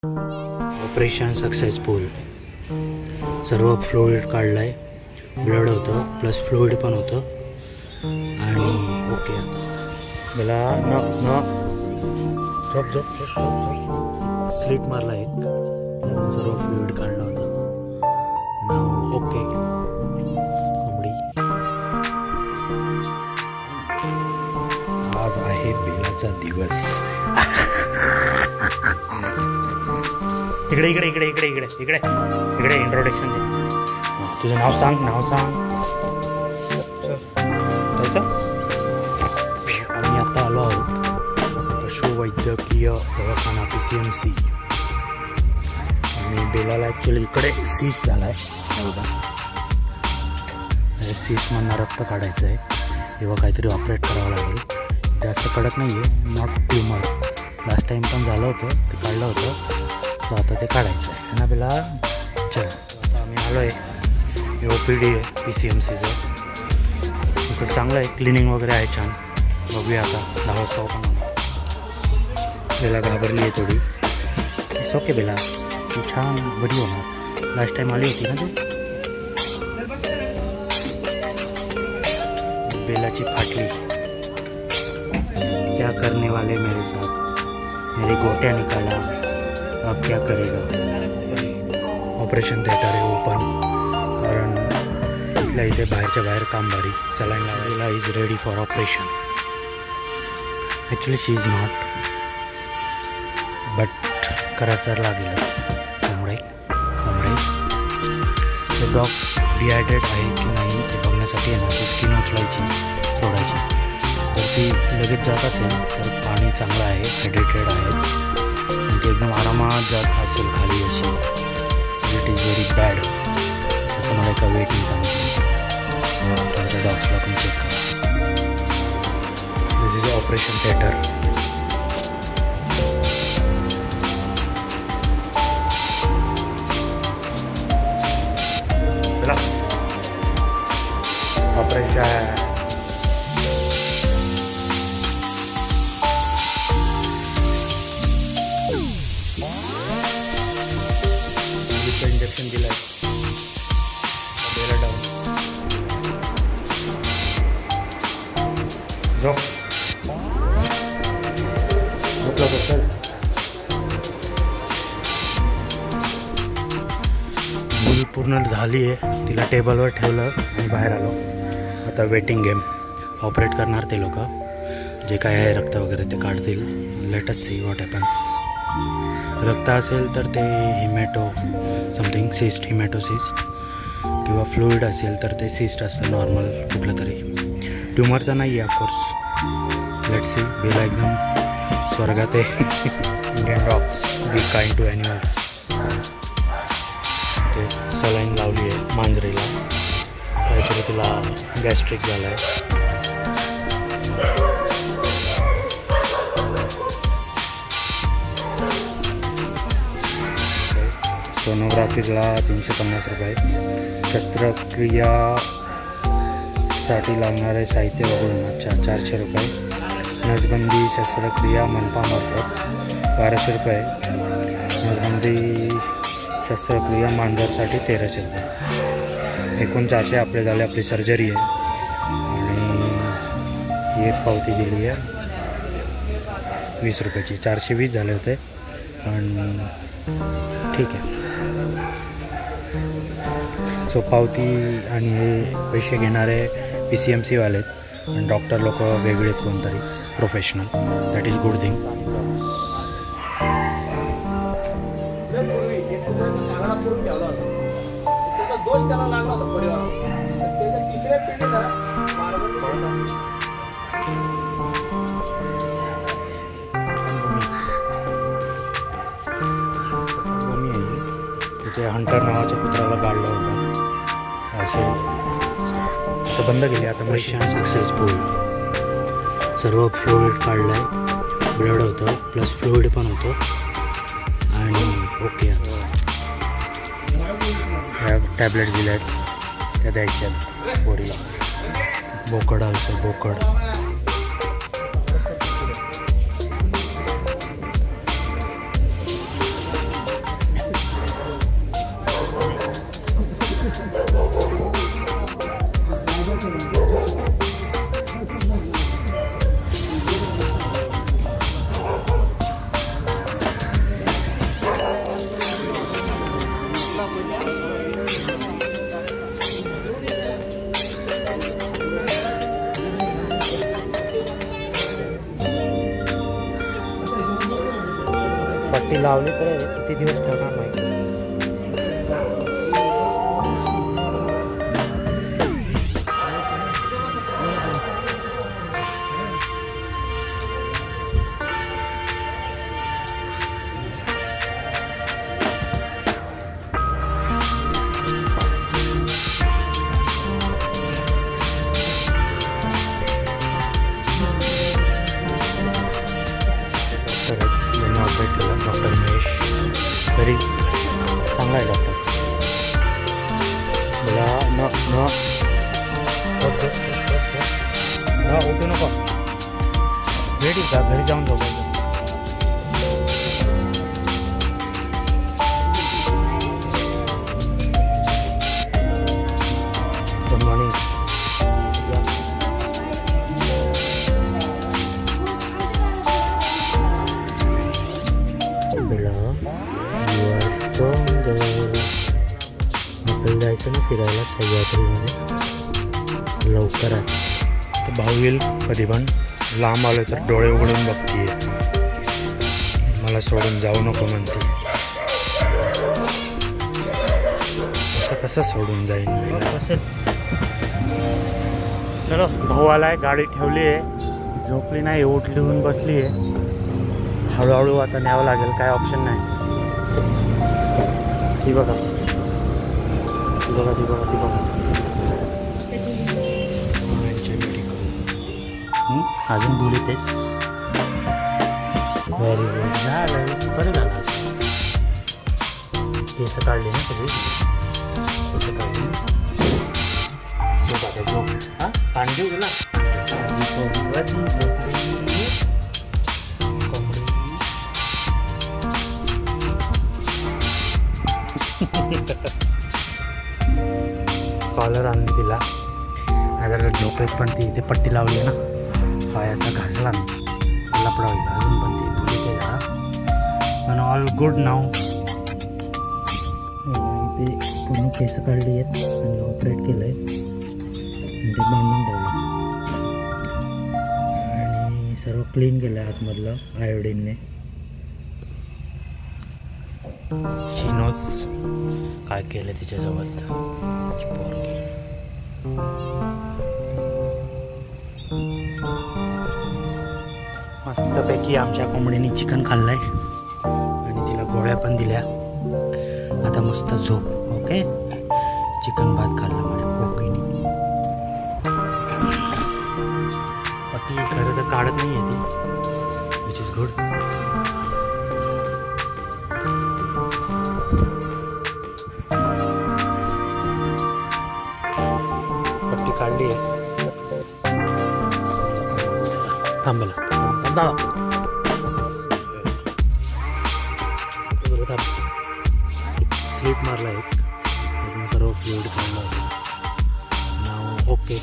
Operation successful. सर्व fluid काढलाय. Blood होतं प्लस फ्लुइड पण होतं आणि ओके. आता मला स्लिट मारला एक, त्यातून सर्व फ्लुइड काढला होता. ओके कोंबडी. आज आहे बेलाचा दिवस. इकडे इकडे इकडे इकडे इकडे इकडे इकडे इंट्रोडक्शन दे. तुझं नाव सांग. आम्ही आता आलो आहोत पशुवैद्यकीय दवाखाना PCMC. आणि बेलाला ॲक्च्युली इकडे सीस झाला आहे बघा. सीसमधनं रक्त काढायचं आहे. तेव्हा काहीतरी ऑपरेट करावं लागेल. जास्त कडक नाही आहे, नॉट ट्युमर. लास्ट टाईम पण झालं होतं, ते काढलं होतं. सो आता ते काढायचं आहे ना बेला. चल आता आम्ही आलो आहे. OPD आहे PCMCचं. इकडं चांगलं आहे, क्लिनिंग वगैरे आहे छान. बघूया आता 10 वाजता पण होणार. बेला घाबरली आहे थोडी. इट्स ओके बेला, तू छान बरी होणार. लास्ट टाइम आली होती ना ते. बेलाची फाटली. क्या करने वाले मेरे साथ, मेरी गोट्या निकाला, अब क्या करेगा. ऑपरेशन थिएटर आहे ओपन, कारण इथल्या इथे बाहेरच्या बाहेर काम भारी. सलाईन लावायला is ready for operation. Actually she is not, but करायचं तर लागेलच. त्यामुळे ते डॉग डिहायड्रेट आहे की नाही ते बघण्यासाठी आहे ना, ती स्किन उचलायची, सोडायची. तर ती लगेच जात असेल तर पाणी चांगलं आहे, हायड्रेटेड आहे, आणि ती एकदम आरामात जात असेल खाली अशी. इट इज व्हेरी बॅड असं मला एका वेटिंग सांगितलं. तुमच्या डॉग्सला पण चेक करा. This is operation theatre. Operation injection दिलं आहे. Bella down. झोप चल. मुल पूर्ण झाली आहे. तिला टेबलवर ठेवलं आणि बाहेर आलो. आता वेटिंग गेम. ऑपरेट करणार ते लोक. जे काय आहे रक्त वगैरे ते काढतील. Let us see what happens. रक्त असेल तर ते हिमॅटो समथिंग सिस्ट, हिमॅटोसिस्ट, किंवा फ्लुइड असेल तर ते सिस्ट असतं नॉर्मल कुठलं तरी. ट्युमर तर नाही आहे ऑफकोर्स. Let's see. बेला एकदम स्वर्गात आहे. Indian dogs be kind to animals. ते सलाईन लावली आहे मांजरीला. काहीतरी तिला गॅस्ट्रिक झालं आहे. सोनोग्राफीला 350 रुपये. शस्त्रक्रियासाठी लागणारे साहित्य वगळून 400 रुपये. नसबंदी शस्त्रक्रिया मनपामार्फत 1200 रुपये. नसबंदी शस्त्रक्रिया मांजरसाठी 1300 रुपये. एकूण 400 आपले झाले. आपली सर्जरी आहे आणि ही एक पावती दिली आहे 20 रुपयाची. 420 झाले होते पण ठीक आहे. सो पावती आणि हे पैसे घेणारे PCMC वाले आहेत आणि डॉक्टर लोक वेगळे आहेत कोणतरी professional. That is good thing. तिथे हंटर नावाच्या कुत्र्याला गाडलं होतं असे. आता बंद केली. आता ऑपरेशन सक्सेसफुल. सर्व फ्लुइड काढलं आहे. ब्लड होतं प्लस फ्लुइड पण होतं आणि ओके. आता ह्या टॅबलेट दिल्या आहेत त्या द्यायच्यात पोरीला. बोकड आलचं बोकड. पट्टी लावली तर किती दिवस ठेवणार नाही. ऑपरेट केला डॉक्टर महेश. तरी चांगला आहे डॉक्टर. मला न उठू नको. रेडी का घरी जाऊन जाऊ. Good morning. आपल्याला जायचं ना फिरायला सह्याद्रीमध्ये लवकर आहे. तर भाऊ येईल कधी पण. लांब आलो तर डोळे उघडून बघतीये. मला सोडून जाऊ नको म्हणते. असं कसं सोडून जाईन कसं. चलो भाऊ आलाय. गाडी ठेवली आहे. झोपली नाही उठली होऊन बसली आहे. हळूहळू आता न्यावं लागेल. काय ऑप्शन नाही. ती बघा ती बघा ती बघा ती बघा. अजून बोली तेच. Very good. झालं बरं झालं. केस काढली ना सगळी. केस काढली. झोप आता झोप. हां पाणी देऊ गेला. कॉलर आणली तिला. जर झोपेत पण ती इथे पट्टी लावली ना पायाचा घासला ना लपडा होईल. अजून पण ती भुली ते जरा पण ऑल गुड नाव. ते पूर्ण केस काढली आहेत आणि ऑपरेट केलं आहे आणि ते बांधून ठेवलं आणि सर्व क्लीन केलं आहे आतमधलं आयोडीनने. शिनोज काय केलं तिच्यासोबत. मस्तपैकी आमच्या कोंबडीने चिकन खाल्लंय आणि तिला गोळ्या पण दिल्या. आता मस्त झोप. ओके. चिकन भात खाल्ला माझ्या पोकीने. पट्टी खरं तर काढत नाही आहे ती. Which is good. पट्टी काढली आहे. थांबला स्लीप मारला एक. सर्व फ्लुइड खाल्लं. नाव ओके.